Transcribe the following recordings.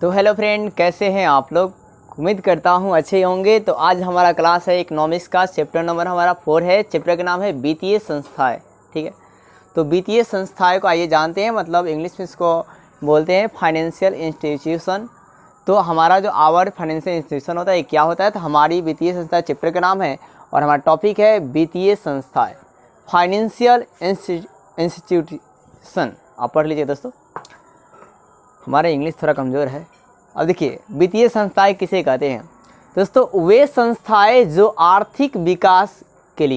तो hello friend, कैसे हैं आप लोग। उम्मीद करता हूं अच्छे होंगे। तो आज हमारा क्लास है इकोनॉमिक्स का, चैप्टर नंबर हमारा 4 है। चैप्टर का नाम है वित्तीय संस्थाएं। ठीक है, तो वित्तीय संस्थाएं को आइए जानते हैं। मतलब इंग्लिश में इसको बोलते हैं फाइनेंशियल इंस्टीट्यूशन। तो हमारा जो आवर फाइनेंशियल इंस्टीट्यूशन होता है क्या होता है, तो हमारी वित्तीय संस्था चैप्टर का नाम है और हमारा टॉपिक है वित्तीय संस्थाएं, फाइनेंशियल इंस्टीट्यूशन। आप पढ़ लीजिए दोस्तों, हमारा इंग्लिश थोड़ा कमज़ोर है। अब देखिए, वित्तीय संस्थाएं किसे कहते हैं दोस्तों। वे संस्थाएं जो आर्थिक विकास के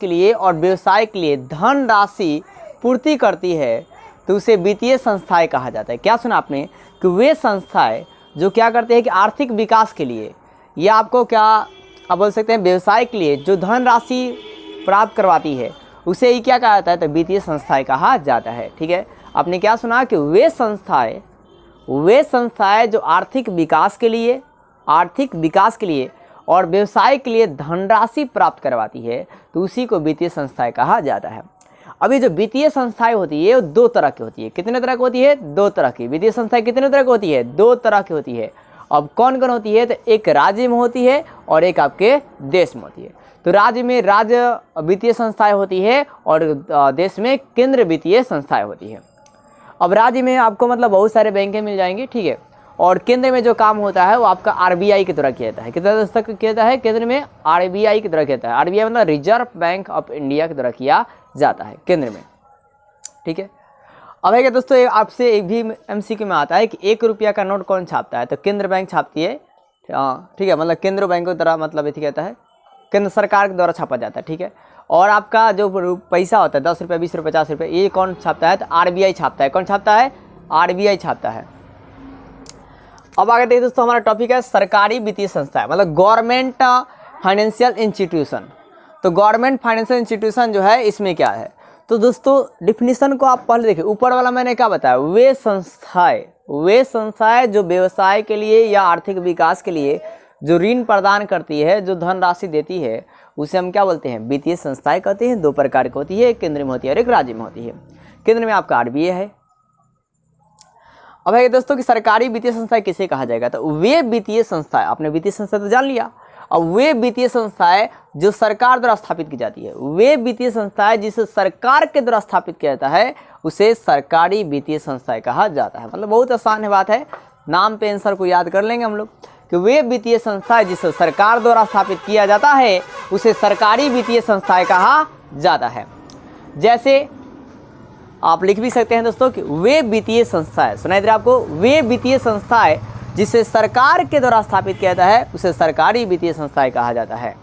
लिए और व्यवसाय के लिए धन राशि पूर्ति करती है, तो उसे वित्तीय संस्थाएं कहा जाता है। क्या सुना आपने कि वे संस्थाएं जो क्या करते हैं कि आर्थिक विकास के लिए या आपको क्या आप बोल सकते हैं व्यवसाय के लिए जो धन राशि प्राप्त करवाती है, उसे ही क्या कहा जाता है, तो वित्तीय संस्थाएं कहा जाता है। ठीक है, आपने क्या सुना कि वे संस्थाएं जो आर्थिक विकास के लिए और व्यवसाय के लिए धनराशि प्राप्त करवाती है, तो उसी को वित्तीय संस्थाएं कहा जाता है। अभी जो वित्तीय संस्थाएं होती है वो दो तरह की होती है। कितने तरह की होती है? दो तरह की। वित्तीय संस्थाएं कितने तरह की होती है? दो तरह की होती है। अब कौन कौन होती है? तो एक राज्य में होती है और एक आपके देश में होती है। तो राज्य में राज्य वित्तीय संस्थाएं होती है और देश में केंद्र वित्तीय संस्थाएं होती है। अब राज्य में आपको मतलब बहुत सारे बैंकें मिल जाएंगी, ठीक है, और केंद्र में जो काम होता है वो आपका आरबीआई की तरह किया जाता है। कितना तक किया जाता है? केंद्र में आरबीआई की तरह किया जाता है। आरबीआई मतलब रिजर्व बैंक ऑफ इंडिया की तरह किया जाता है केंद्र में। ठीक है, अब है क्या दोस्तों, आपसे एक भी एमसीक्यू में आता है कि 1 रुपया का नोट कौन छापता है, तो केंद्र बैंक छापती है। ठीक है, मतलब केंद्र बैंक की तरह मतलब ये कहता है केंद्र सरकार के द्वारा छापा जाता है। ठीक है, और आपका जो पैसा होता है 10 रुपये 20 रुपये 50 रुपये, ये कौन छापता है? तो आरबीआई छापता है। कौन छापता है? आरबीआई छापता है। अब आगे देखिए दोस्तों, हमारा टॉपिक है सरकारी वित्तीय संस्थाएं, मतलब गवर्नमेंट फाइनेंशियल इंस्टीट्यूशन। तो गवर्नमेंट फाइनेंशियल इंस्टीट्यूशन जो है इसमें क्या है, तो दोस्तों डिफिनीशन को आप पहले देखिए। ऊपर वाला मैंने क्या बताया, वे संस्थाएं जो व्यवसाय के लिए या आर्थिक विकास के लिए जो ऋण प्रदान करती है, जो धनराशि देती है, उसे हम क्या बोलते हैं? वित्तीय संस्थाएं कहते हैं। दो प्रकार की होती है, एक केंद्र में होती है और एक राज्य में होती है। केंद्र में आपका आरबीआई है। अब है दोस्तों कि सरकारी वित्तीय संस्थाएं किसे कहा जाएगा, तो वे वित्तीय संस्थाएं, आपने वित्तीय संस्था तो जान लिया। अब वे वित्तीय संस्थाएं जो सरकार द्वारा स्थापित की जाती है, वे वित्तीय संस्थाएं जिसे सरकार के द्वारा स्थापित किया जाता है, उसे सरकारी वित्तीय संस्थाएं कहा जाता है। मतलब बहुत आसान है बात है, नाम पे आंसर को याद कर लेंगे हम लोग कि वे वित्तीय संस्थाएं जिसे सरकार द्वारा स्थापित किया जाता है, उसे सरकारी वित्तीय संस्थाएं कहा जाता है। जैसे आप लिख भी सकते हैं दोस्तों कि वे वित्तीय संस्थाएं, सुनाई दे रहा आपको, वे वित्तीय संस्थाएं जिसे सरकार के द्वारा स्थापित किया जाता है, उसे सरकारी वित्तीय संस्थाएं कहा जाता है।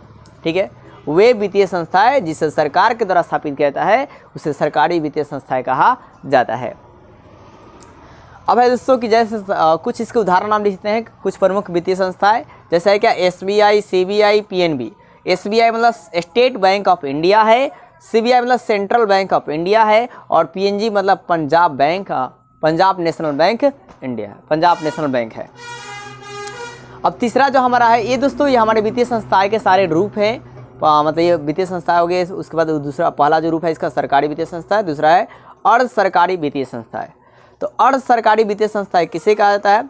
ठीक है, वे वित्तीय संस्थाएं जिसे सरकार के द्वारा स्थापित किया जाता है, उसे सरकारी वित्तीय संस्थाएं कहा जाता है। अब है दोस्तों कि जैसे कुछ इसके उदाहरण नाम लिखते हैं, कुछ प्रमुख वित्तीय संस्थाएं, जैसे है क्या, एसबीआई, सीबीआई, पीएनबी। एसबीआई मतलब स्टेट बैंक ऑफ इंडिया है, सीबीआई मतलब सेंट्रल बैंक ऑफ इंडिया है, और पीएनजी मतलब पंजाब नेशनल बैंक इंडिया है, पंजाब नेशनल बैंक है। अब तीसरा जो हमारा है ये दोस्तों, ये हमारे वित्तीय संस्थाएं के सारे रूप हैं। मतलब ये वित्तीय संस्था हो गए। उसके बाद दूसरा, पहला जो रूप है इसका सरकारी वित्तीय संस्था है, दूसरा है अर्ध सरकारी वित्तीय संस्था है। तो अर्ध सरकारी वित्तीय संस्थाएं किसे कहा जाता है,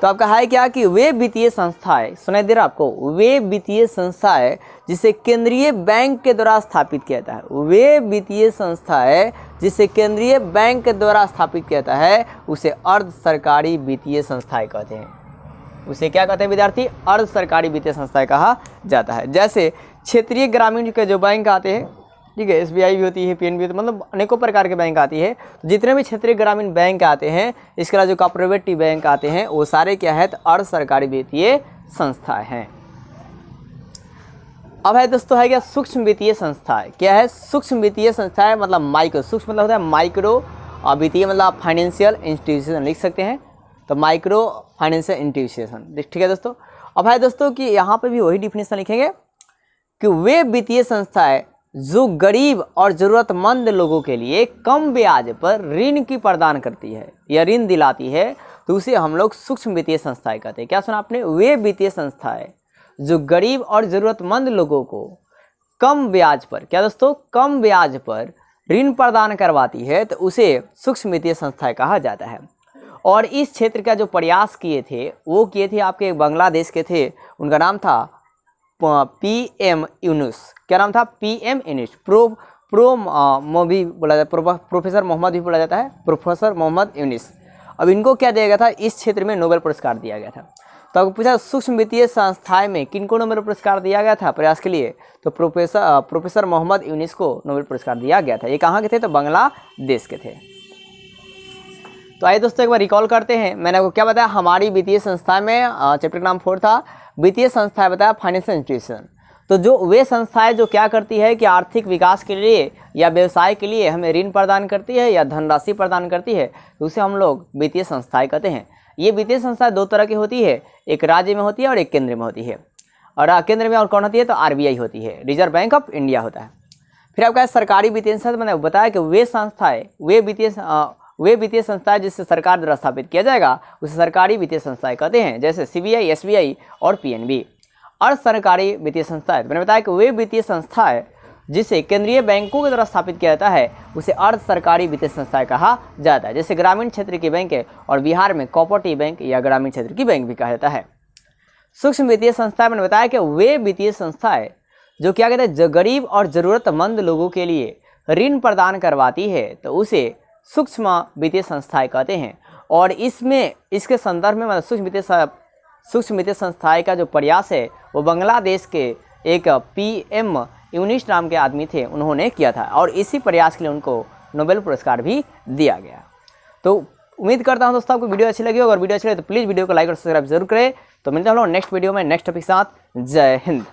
तो आपका है क्या कि वे वित्तीय संस्थाएं, सुनाई दे रहा आपको, वे वित्तीय संस्थाएं जिसे केंद्रीय बैंक के द्वारा स्थापित किया जाता है। वे वित्तीय संस्थाएं जिसे केंद्रीय बैंक के द्वारा स्थापित किया जाता है, उसे अर्ध सरकारी वित्तीय संस्थाएं कहते हैं। उसे क्या कहते हैं विद्यार्थी? अर्ध सरकारी वित्तीय संस्थाएं कहा जाता है। जैसे क्षेत्रीय ग्रामीण के जो बैंक आते हैं, ठीक है, एसबीआई भी होती है, पीएनबी होती है, मतलब अनेकों प्रकार के बैंक आती है। तो जितने भी क्षेत्रीय ग्रामीण बैंक आते हैं, इसके अलावा जो कॉर्पोरेटिव बैंक आते हैं, वो सारे क्या है, तो अर्ध सरकारी वित्तीय संस्थाएं हैं। अब है दोस्तों है क्या, सूक्ष्म वित्तीय संस्थाएं। क्या है? सूक्ष्म वित्तीय संस्थाएं मतलब माइक्रो, सूक्ष्म मतलब होता है माइक्रो, और वित्तीय मतलब फाइनेंशियल इंस्टीट्यूशन लिख सकते हैं, तो माइक्रो फाइनेंशियल इंस्टीट्यूशन। ठीक है दोस्तों। अब है दोस्तों कि यहाँ पे भी वही डिफिनेशन लिखेंगे कि वे वित्तीय संस्थाएं जो गरीब और ज़रूरतमंद लोगों के लिए कम ब्याज पर ऋण की प्रदान करती है या ऋण दिलाती है, तो उसे हम लोग सूक्ष्म वित्तीय संस्थाएं कहते हैं। क्या सुना आपने? वे वित्तीय संस्थाएं जो गरीब और ज़रूरतमंद लोगों को कम ब्याज पर, क्या दोस्तों, कम ब्याज पर ऋण प्रदान करवाती है, तो उसे सूक्ष्म वित्तीय संस्थाएं कहा जाता है। और इस क्षेत्र का जो प्रयास किए थे वो किए थे आपके बांग्लादेश के थे, उनका नाम था PM यूनुस। क्या नाम था? PM यूनुस। मोभी बोला जाता है, प्रोफेसर मोहम्मद भी बोला जाता है, प्रोफेसर मोहम्मद यूनुस। अब इनको क्या दिया गया था? इस क्षेत्र में नोबेल पुरस्कार दिया गया था। तो अगर पूछा सूक्ष्म वित्तीय संस्थाएं में किनको नोबेल पुरस्कार दिया गया था प्रयास के लिए, तो प्रोफेसर मोहम्मद यूनुस को नोबेल पुरस्कार दिया गया था। ये कहाँ के थे? तो बांग्लादेश के थे। तो आइए दोस्तों एक बार रिकॉल करते हैं। मैंने आपको क्या बताया? हमारी वित्तीय संस्था में चैप्टर का नाम 4 था वित्तीय संस्थाएं, बताया फाइनेंशियल इंस्टीट्यूशन। तो जो वे संस्थाएं जो क्या करती है कि आर्थिक विकास के लिए या व्यवसाय के लिए हमें ऋण प्रदान करती है या धनराशि प्रदान करती है, तो उसे हम लोग वित्तीय संस्थाएं कहते हैं। ये वित्तीय संस्थाएं दो तरह की होती है, एक राज्य में होती है और एक केंद्र में होती है। और केंद्र में और कौन होती है? तो RBI होती है, रिजर्व बैंक ऑफ इंडिया होता है। फिर आपका सरकारी वित्तीय संस्था, मैंने बताया कि वे संस्थाएं वे वित्तीय संस्थाएं जिससे सरकार द्वारा स्थापित किया जाएगा उसे सरकारी वित्तीय संस्थाएं कहते हैं, जैसे CBI, SBI और PNB। अर्ध सरकारी वित्तीय संस्थाएं, मैंने बताया कि वे वित्तीय संस्थाएं जिसे केंद्रीय बैंकों के द्वारा स्थापित किया जाता है उसे अर्ध सरकारी वित्तीय संस्थाएं कहा जाता है, जैसे ग्रामीण क्षेत्र की बैंक है और बिहार में कोऑपरेटिव बैंक या ग्रामीण क्षेत्र की बैंक भी कहा जाता है। सूक्ष्म वित्तीय संस्थाएं, मैंने बताया कि वे वित्तीय संस्थाएं जो क्या कहते हैं, जो गरीब और जरूरतमंद लोगों के लिए ऋण प्रदान करवाती है तो उसे सूक्ष्म वित्तीय संस्थाएं कहते हैं। और इसके संदर्भ में मतलब सूक्ष्म वित्तीय संस्थाएं का जो प्रयास है वो बांग्लादेश के एक PM यूनुस नाम के आदमी थे, उन्होंने किया था और इसी प्रयास के लिए उनको नोबेल पुरस्कार भी दिया गया। तो उम्मीद करता हूं दोस्तों आपको वीडियो अच्छी लगी हो। अगर वीडियो अच्छी लगे तो प्लीज़ वीडियो को लाइक और सब्सक्राइब जरूर करें। तो मिलते हैं हम लोग नेक्स्ट वीडियो में नेक्स्ट टॉपिक के साथ। जय हिंद।